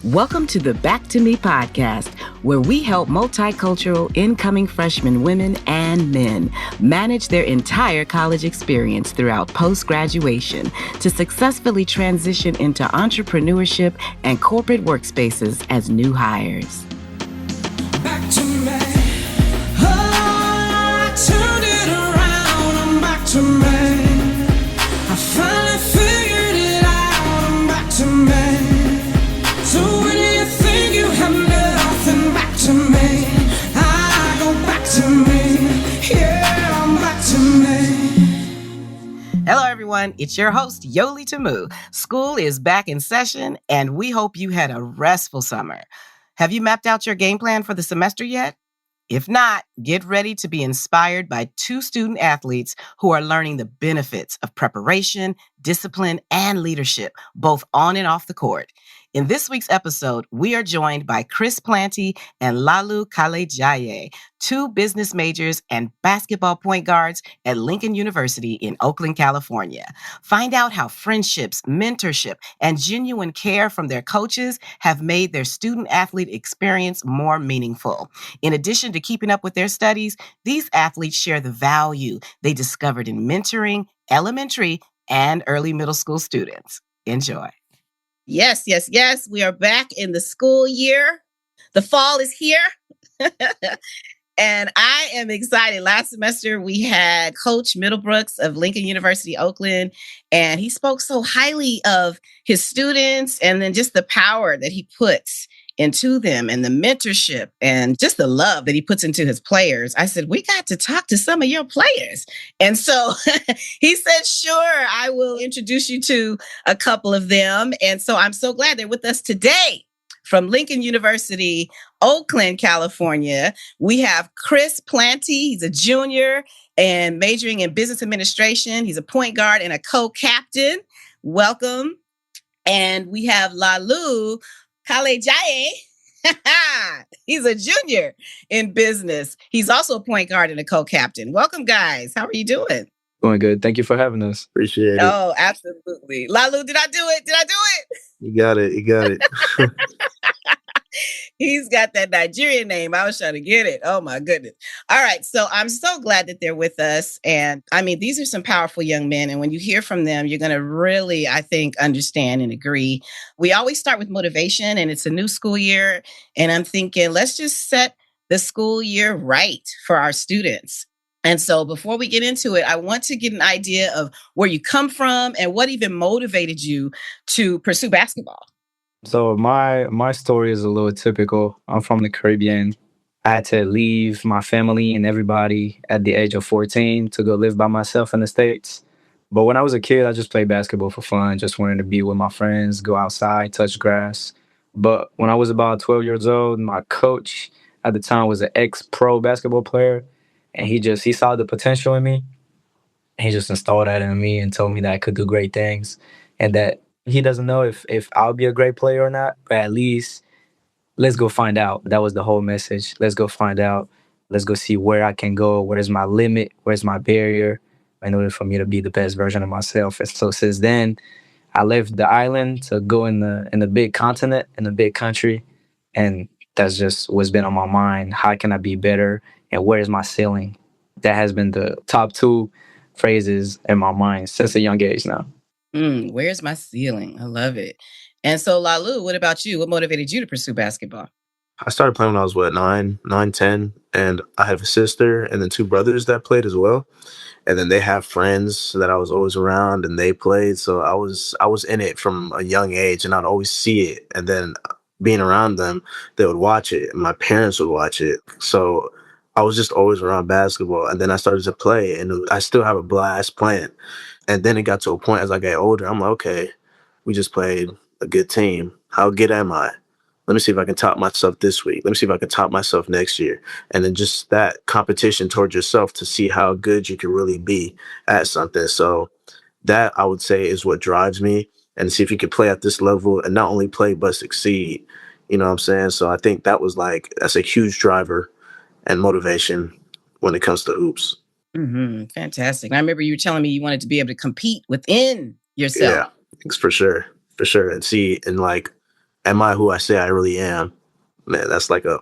Welcome to the Back to Me podcast, where we help multicultural incoming freshman women and men manage their entire college experience throughout post-graduation to successfully transition into entrepreneurship and corporate workspaces as new hires. Back to me. Oh, I turned it around. I'm back to me. I finally figured it out. I'm back to me. So when you think you have nothing, back to me. I go back to me. Yeah, I'm back to me. Hello, everyone. It's your host, Yoli Tamu. School is back in session, and we hope you had a restful summer. Have you mapped out your game plan for the semester yet? If not, get ready to be inspired by two student athletes who are learning the benefits of preparation, discipline, and leadership, both on and off the court. In this week's episode, we are joined by Plantey and Laolu Kalejaiye, two business majors and basketball point guards at Lincoln University in Oakland, California. Find out how friendships, mentorship, and genuine care from their coaches have made their student-athlete experience more meaningful. In addition to keeping up with their studies, these athletes share the value they discovered in mentoring elementary and early middle school students. Enjoy. Yes. We are back in the school year. The fall is here. And I am excited. Last semester, we had Coach Middlebrooks of Lincoln University, Oakland, and he spoke so highly of his students and then just the power that he puts into them and the mentorship and just the love that he puts into his players. I said, we got to talk to some of your players. And so he said, sure, I will introduce you to a couple of them. And so I'm so glad they're with us today. From Lincoln University, Oakland, California, we have Plantey. He's a junior and majoring in business administration. He's a point guard and a co-captain. Welcome. And we have Laolu Kalejaiye. He's a junior in business. He's also a point guard and a co-captain. Welcome, guys. How are you doing? Going good. Thank you for having us. Appreciate it. Oh, absolutely. Laolu, did I do it? You got it. He's got that Nigerian name. I was trying to get it. Oh, my goodness. All right. So I'm so glad that they're with us. And I mean, these are some powerful young men. And when you hear from them, you're going to really, I think, understand and agree. We always start with motivation, and it's a new school year. And I'm thinking, let's just set the school year right for our students. And so before we get into it, I want to get an idea of where you come from and what even motivated you to pursue basketball. So my story is a little typical. I'm from the Caribbean. I had to leave my family and everybody at the age of 14 to go live by myself in the States. But when I was a kid, I just played basketball for fun, just wanted to be with my friends, go outside, touch grass. But when I was about 12 years old, my coach at the time was an ex-pro basketball player, and he saw the potential in me. He just installed that in me and told me that I could do great things, and that he doesn't know if I'll be a great player or not, but at least let's go find out. That was the whole message. Let's go find out. Let's go see where I can go. Where's my limit? Where's my barrier in order for me to be the best version of myself? And so since then, I left the island to go in the big continent, in the big country. And that's just what's been on my mind. How can I be better? And where is my ceiling? That has been the top two phrases in my mind since a young age now. Where's my ceiling? I love it. And so, Laolu, what about you? What motivated you to pursue basketball? I started playing when I was, 10, and I have a sister and then two brothers that played as well. And then they have friends that I was always around, and they played. So I was in it from a young age, and I'd always see it. And then being around them, they would watch it, and my parents would watch it. So I was just always around basketball. And then I started to play, and I still have a blast playing. And then it got to a point as I got older, I'm like, okay, we just played a good team. How good am I? Let me see if I can top myself this week. Let me see if I can top myself next year. And then just that competition towards yourself to see how good you can really be at something. So that, I would say, is what drives me. And see if you can play at this level and not only play, but succeed. You know what I'm saying? So I think that's a huge driver and motivation when it comes to hoops. Fantastic. And I remember you telling me you wanted to be able to compete within yourself. Yeah, for sure. And see, and am I who I say I really am? Man, that's like a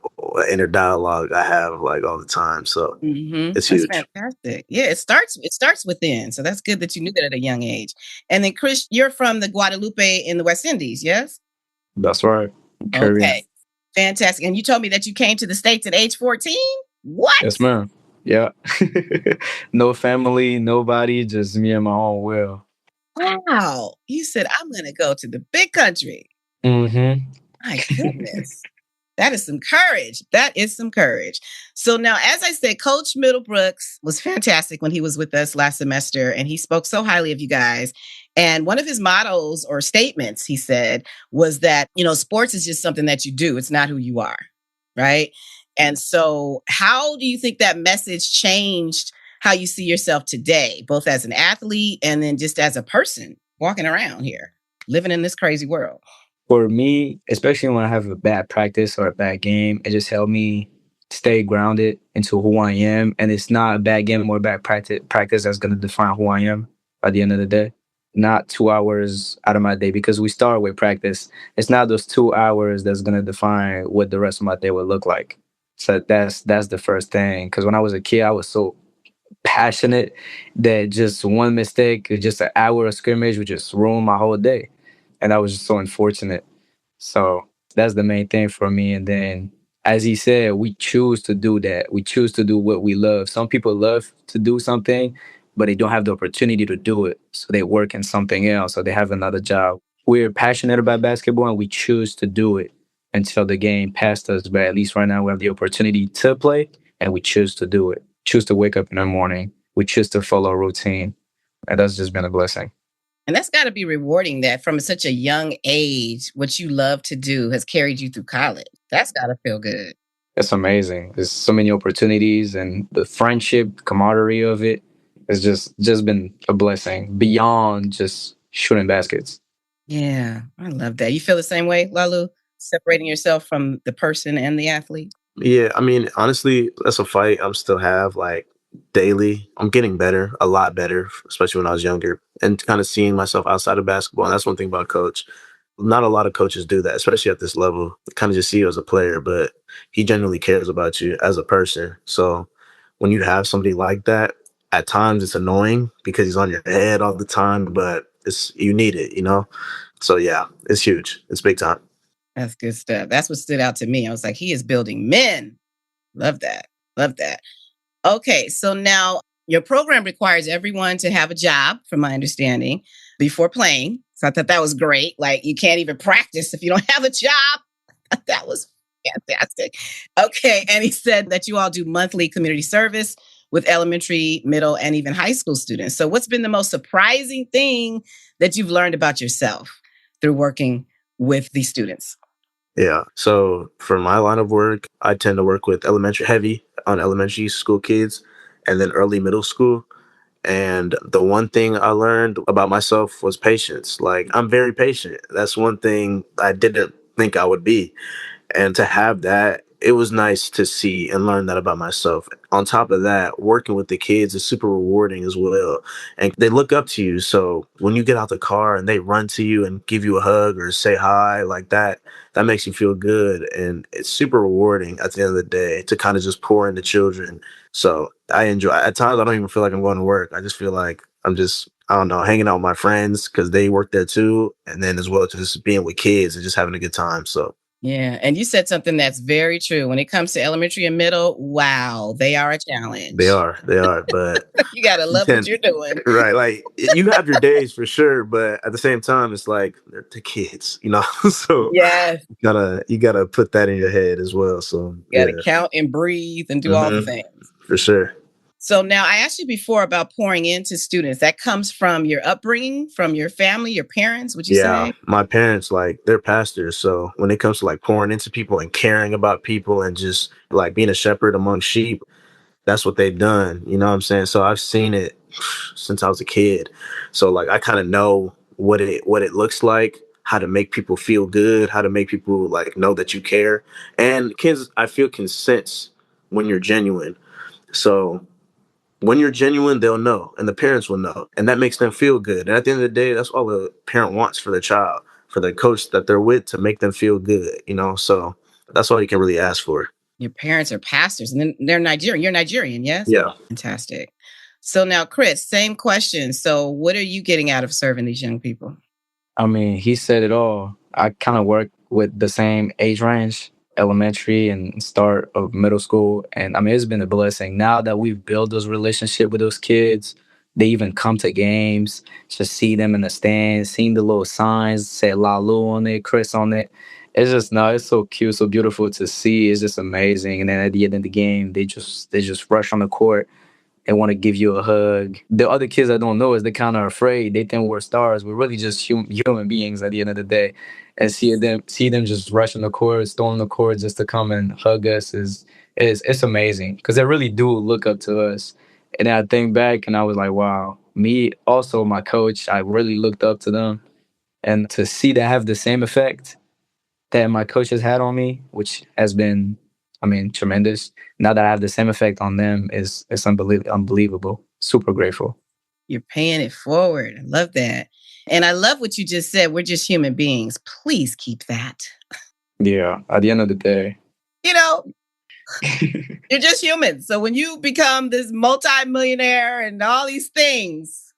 inner dialogue I have like all the time. So it's That's huge. fantastic. Yeah, it starts within. So that's good that you knew that at a young age. And then Chris, you're from the Guadeloupe in the West Indies, yes? That's right. Caribbean. Okay. Fantastic. And you told me that you came to the States at age 14? What? Yes, ma'am. Yeah. No family, nobody, just me and my own will. Wow. You said, I'm going to go to the big country. Mm-hmm. My goodness. That is some courage. That is some courage. So now, as I said, Coach Middlebrooks was fantastic when he was with us last semester, and he spoke so highly of you guys. And one of his mottos or statements, he said, was that, sports is just something that you do. It's not who you are. Right. And so how do you think that message changed how you see yourself today, both as an athlete and then just as a person walking around here, living in this crazy world? For me, especially when I have a bad practice or a bad game, it just helped me stay grounded into who I am. And it's not a bad game or a bad practice that's going to define who I am at the end of the day. Not 2 hours out of my day, because we start with practice. It's not those 2 hours that's going to define what the rest of my day will look like. So that's the first thing. Because when I was a kid, I was so passionate that just one mistake, just an hour of scrimmage would just ruin my whole day. And that was just so unfortunate. So that's the main thing for me. And then, as he said, we choose to do that. We choose to do what we love. Some people love to do something, but they don't have the opportunity to do it. So they work in something else or they have another job. We're passionate about basketball and we choose to do it until the game passed us. But at least right now we have the opportunity to play and we choose to do it. Choose to wake up in the morning. We choose to follow a routine. And that's just been a blessing. And that's got to be rewarding that from such a young age, what you love to do has carried you through college. That's got to feel good. It's amazing. There's so many opportunities and the friendship, camaraderie of it has just been a blessing beyond just shooting baskets. Yeah, I love that. You feel the same way, Lalu? Separating yourself from the person and the athlete? Yeah, I mean, honestly, that's a fight I'm still have like daily. I'm getting better, a lot better, especially when I was younger, and kind of seeing myself outside of basketball. And that's one thing about coach. Not a lot of coaches do that, especially at this level. Kind of just see you as a player, but he genuinely cares about you as a person. So when you have somebody like that, at times it's annoying because he's on your head all the time, but it's you need it, you know? So yeah, it's huge. It's big time. That's good stuff. That's what stood out to me. I was like, he is building men. Love that. Love that. Okay, so now your program requires everyone to have a job, from my understanding, before playing. So I thought that was great. Like, you can't even practice if you don't have a job. That was fantastic. Okay, and he said that you all do monthly community service with elementary, middle, and even high school students. So what's been the most surprising thing that you've learned about yourself through working with these students? Yeah. So for my line of work, I tend to work with heavy on elementary school kids and then early middle school. And the one thing I learned about myself was patience. Like, I'm very patient. That's one thing I didn't think I would be. And to have that, it was nice to see and learn that about myself. On top of that, working with the kids is super rewarding as well. And they look up to you. So when you get out the car and they run to you and give you a hug or say hi like that, that makes you feel good. And it's super rewarding at the end of the day to kind of just pour into children. So I enjoy, at times I don't even feel like I'm going to work. I just feel like I'm just, I don't know, hanging out with my friends because they work there too. And then as well, just being with kids and just having a good time. So Yeah. And you said something that's very true. When it comes to elementary and middle, wow, they are a challenge. they are, but You got to you love what tend, you're doing. right, like you have your days for sure, but at the same time, it's like they're the kids, you know. So Yes. you gotta put that in your head as well. So You got yeah, to count and breathe and do all the hmm things. for sure. So now I asked you before about pouring into students. That comes from your upbringing, from your family, your parents, would you Yeah, say? my parents, like, they're pastors, so when it comes to like pouring into people and caring about people and just like being a shepherd among sheep, that's what they've done. You know what I'm saying? So I've seen it since I was a kid. So like I kind of know what it looks like, how to make people feel good, how to make people like know that you care. And kids, I feel, can sense when you're genuine. So when you're genuine, they'll know, and the parents will know, and that makes them feel good. And at the end of the day, that's all the parent wants for their child. for the coach that they're with to make them feel good, you know? So that's all you can really ask for. Your parents are pastors, and then they're Nigerian. You're Nigerian, yes? Yeah. Fantastic. So now, Chris, same question. So what are you getting out of serving these young people? I mean, he said it all. I kind of work with the same age range, elementary and start of middle school. And I mean, it's been a blessing. Now that we've built those relationship with those kids, they even come to games, just see them in the stands, seeing the little signs, say Laolu on it, Chris on it. It's just no, it's so cute, so beautiful to see. It's just amazing. And then at the end of the game, they just rush on the court and want to give you a hug. The other kids that don't know us, they're kind of afraid. They think we're stars. We're really just human beings at the end of the day. And see them just rushing the court, storming the court just to come and hug us is it's amazing because they really do look up to us. And I think back and I was like, wow, me also my coach, I really looked up to them, and to see that have the same effect that my coach has had on me, which has been, I mean, tremendous. Now that I have the same effect on them is it's unbelievable. Super grateful. You're paying it forward. I love that. And I love what you just said. We're just human beings. Please keep that. Yeah. At the end of the day. You know, you're just human. So when you become this multimillionaire and all these things,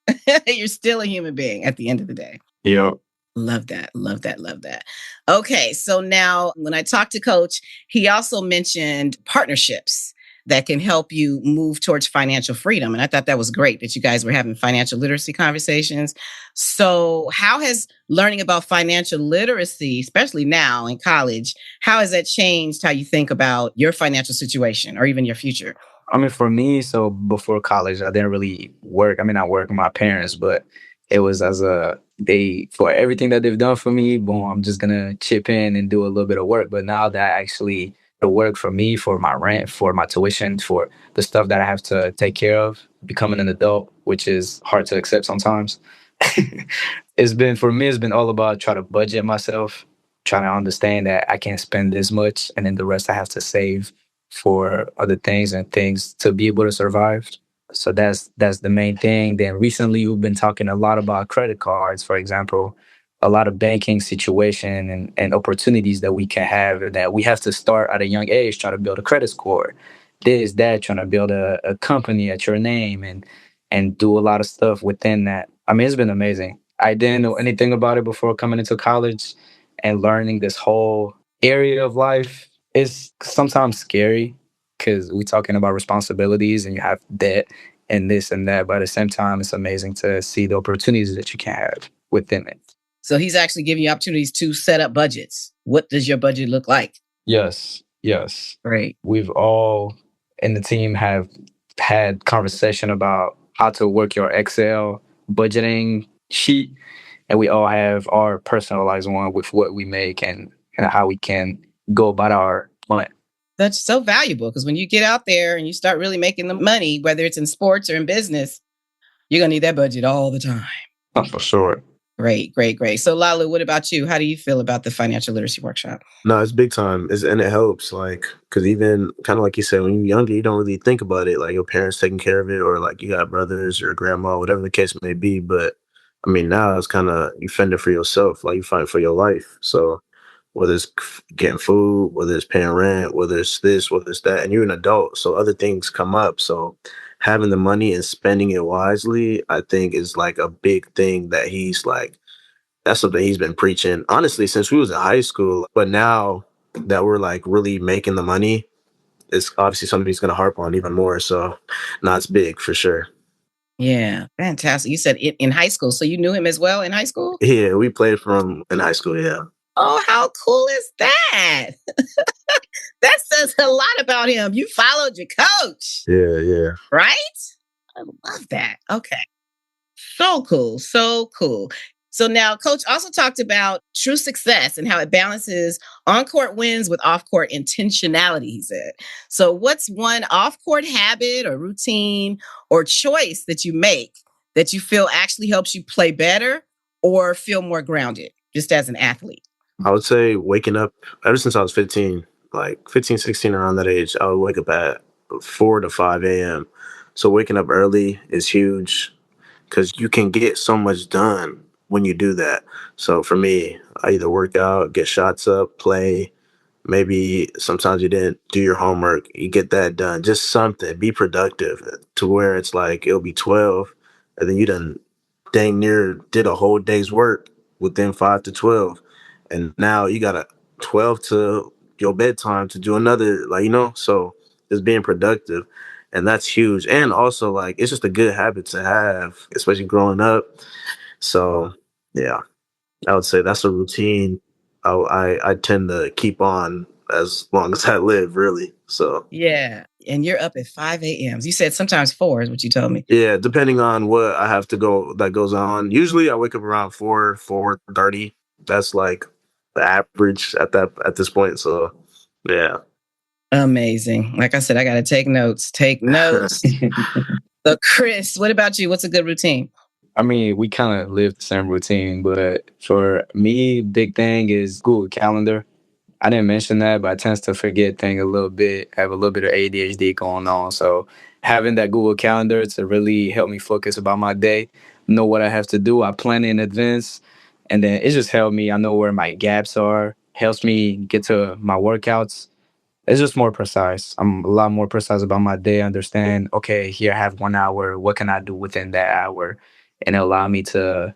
you're still a human being at the end of the day. Yeah. Love that. Love that. Love that. Okay. So now when I talked to Coach, he also mentioned partnerships that can help you move towards financial freedom. And I thought that was great that you guys were having financial literacy conversations. So how has learning about financial literacy, especially now in college, how has that changed how you think about your financial situation or even your future? I mean, for me, so before college, I didn't really work. I mean, I work with my parents, but it was as for everything that they've done for me, boom, I'm just gonna chip in and do a little bit of work. But now that actually the work for me, for my rent, for my tuition, for the stuff that I have to take care of, becoming an adult, which is hard to accept sometimes. It's been all about trying to budget myself, trying to understand that I can't spend this much and then the rest I have to save for other things and things to be able to survive. So that's the main thing. Then recently we've been talking a lot about credit cards, for example, a lot of banking situation and opportunities that we can have, that we have to start at a young age trying to build a credit score. This, that, trying to build a company at your name and do a lot of stuff within that. I mean, it's been amazing. I didn't know anything about it before coming into college, and learning this whole area of life is sometimes scary because we're talking about responsibilities and you have debt and this and that. But at the same time, it's amazing to see the opportunities that you can have within it. So he's actually giving you opportunities to set up budgets. What does your budget look like? Yes. Great. We've all in the team have had conversation about how to work your Excel budgeting sheet, and we all have our personalized one with what we make and how we can go about our money. That's so valuable because when you get out there and you start really making the money, whether it's in sports or in business, you're going to need that budget all the time. Oh, for sure. Great. So Laolu, what about you? How do you feel about the financial literacy workshop? No, it's big time. And it helps, like, because even kind of like you said, when you're younger, you don't really think about it, like your parents taking care of it, or like you got brothers or grandma, whatever the case may be. But I mean, now it's kind of you fend it for yourself, like you fight for your life. So whether it's getting food, whether it's paying rent, whether it's this, whether it's that, and you're an adult, so other things come up. So having the money and spending it wisely, I think, is like a big thing that he's like, that's something he's been preaching, honestly, since we was in high school. But now that we're like really making the money, it's obviously something he's going to harp on even more. So now it's big for sure. Yeah, fantastic. You said in high school. So you knew him as well in high school? Yeah, we played from in high school, yeah. Oh, how cool is that? That says a lot about him. You followed your coach. Yeah. Right? I love that. Okay. So cool. So now Coach also talked about true success and how it balances on-court wins with off-court intentionality, he said. So what's one off-court habit or routine or choice that you make that you feel actually helps you play better or feel more grounded, just as an athlete? I would say waking up, ever since I was 15, like 15, 16, around that age, I would wake up at 4 to 5 a.m. So waking up early is huge because you can get so much done when you do that. So for me, I either work out, get shots up, play. Maybe sometimes you didn't do your homework, you get that done. Just something, be productive to where it's like it'll be 12, and then you done dang near did a whole day's work within 5 to 12. And now you got a 12 to your bedtime to do another, like, so just being productive. And that's huge. And also, like, it's just a good habit to have, especially growing up. So, yeah, I would say that's a routine I tend to keep on as long as I live, really. So, Yeah. And you're up at 5 a.m. You said sometimes 4 is what you told me. yeah, depending on what I have to go that goes on. Usually I wake up around 4:30. That's like the average at this point. So, yeah. Amazing. Like I said, I got to take notes. Take notes. So, Chris, what about you? What's a good routine? I mean, we kind of live the same routine, but for me, big thing is Google Calendar. I didn't mention that, but I tend to forget things a little bit, have a little bit of ADHD going on. So having that Google Calendar to really help me focus about my day, know what I have to do. I plan in advance, and then it just helped me. I know where my gaps are, helps me get to my workouts. It's just more precise. I'm a lot more precise about my day. Understand, okay, here I have 1 hour. What can I do within that hour? And it allow me to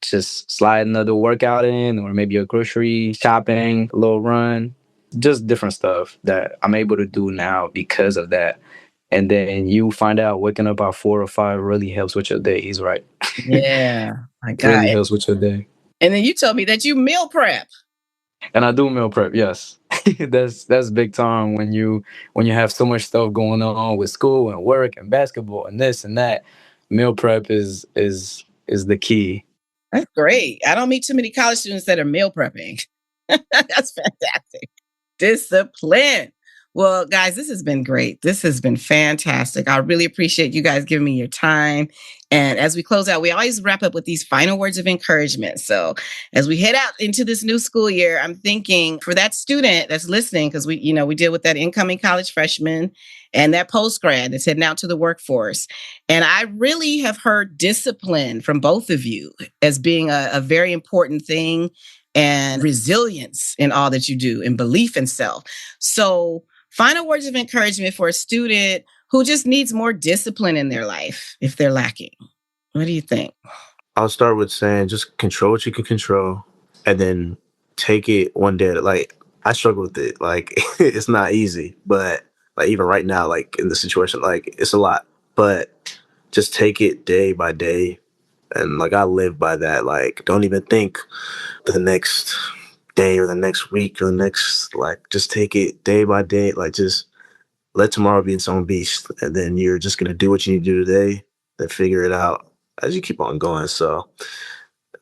just slide another workout in, or maybe a grocery shopping, a little run, just different stuff that I'm able to do now because of that. And then you find out waking up at 4 or 5 really helps with your day. He's right. Yeah, my It really God. helps with your day. And then you told me that you meal prep. And I do meal prep, yes. That's big time when you have so much stuff going on with school and work and basketball and this and that. Meal prep is the key. That's great. I don't meet too many college students that are meal prepping. That's fantastic. Discipline. Well, guys, this has been great. This has been fantastic. I really appreciate you guys giving me your time. And as we close out, we always wrap up with these final words of encouragement. So as we head out into this new school year, I'm thinking for that student that's listening, because we deal with that incoming college freshman and that post grad that's heading out to the workforce. And I really have heard discipline from both of you as being a very important thing, and resilience in all that you do, and belief in self. So final words of encouragement for a student who just needs more discipline in their life if they're lacking. What do you think? I'll start with saying just control what you can control, and then take it one day. Like, I struggle with it. Like, it's not easy, but like even right now, like in the situation, like it's a lot, but just take it day by day. And like I live by that. Like, don't even think the next day or the next week or the next, like, just take it day by day. Like, just let tomorrow be its own beast. And then you're just going to do what you need to do today, then figure it out as you keep on going. So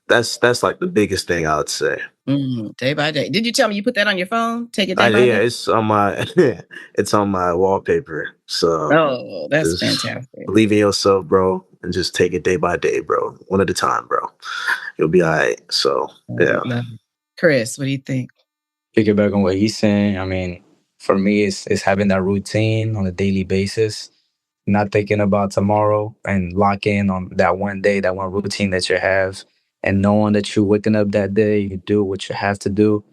that's like the biggest thing I would say. Day by day. Did you tell me you put that on your phone? Take it day by Yeah, day? it's on my it's on my wallpaper. So Oh, that's just fantastic. believe in yourself, bro, and just take it day by day, bro. One at a time, bro. You'll be all right. So yeah. Chris, what do you think? Piggyback on what he's saying, I mean, for me, it's having that routine on a daily basis, not thinking about tomorrow, and lock in on that one day, that one routine that you have, and knowing that you're waking up that day, you do what you have to do,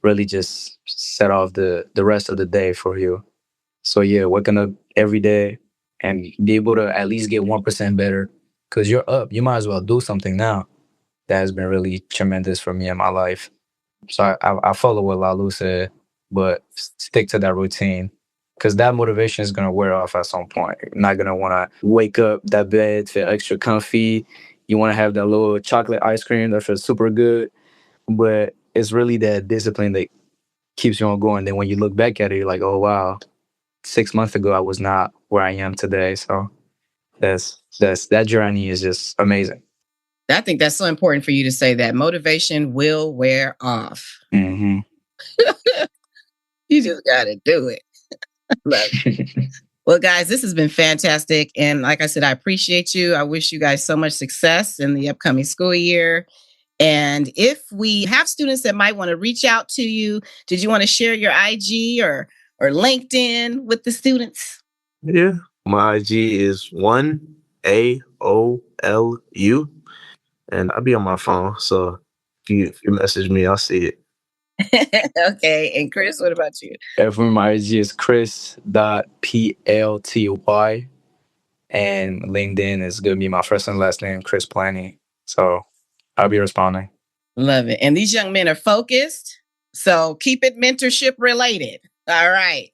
really just set off the rest of the day for you. So yeah, waking up every day and be able to at least get 1% better, because you're up. You might as well do something now. That has been really tremendous for me in my life. So I follow what Laolu said, but stick to that routine, because that motivation is gonna wear off at some point. You're not gonna want to wake up that bed, feel extra comfy. You want to have that little chocolate ice cream that feels super good, but it's really that discipline that keeps you on going. Then when you look back at it, you're like, oh wow, 6 months ago I was not where I am today. So that's that journey is just amazing. I think that's so important for you to say that motivation will wear off. Mm-hmm. You just got to do it. Love it. Well, guys, this has been fantastic. And like I said, I appreciate you. I wish you guys so much success in the upcoming school year. And if we have students that might want to reach out to you, did you want to share your IG or LinkedIn with the students? Yeah. My IG is 1AOLU. and I'll be on my phone. So if you message me, I'll see it. Okay. And Chris, what about you? For my IG is Chris.Plty. And LinkedIn is going to be my first and last name, Chris Plantey. So I'll be responding. Love it. And these young men are focused. So keep it mentorship related. All right.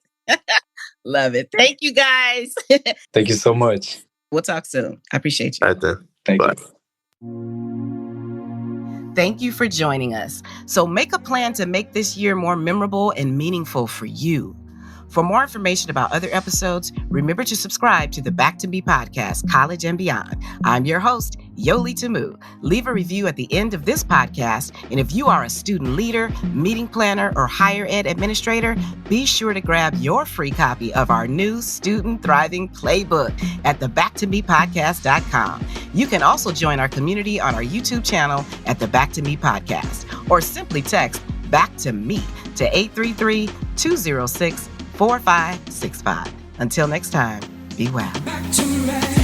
Love it. Thank you, guys. Thank you so much. We'll talk soon. I appreciate you. All right then. Thank Bye. you. Thank you for joining us. So make a plan to make this year more memorable and meaningful for you. For more information about other episodes, remember to subscribe to the Back to Me podcast, College and Beyond. I'm your host, Yoli Tamu. Leave a review at the end of this podcast. And if you are a student leader, meeting planner, or higher ed administrator, be sure to grab your free copy of our new Student Thriving Playbook at thebacktomepodcast.com. You can also join our community on our YouTube channel at the Back to Me podcast, or simply text Back to Me to 833-206-4565. Until next time, be well. Back to me.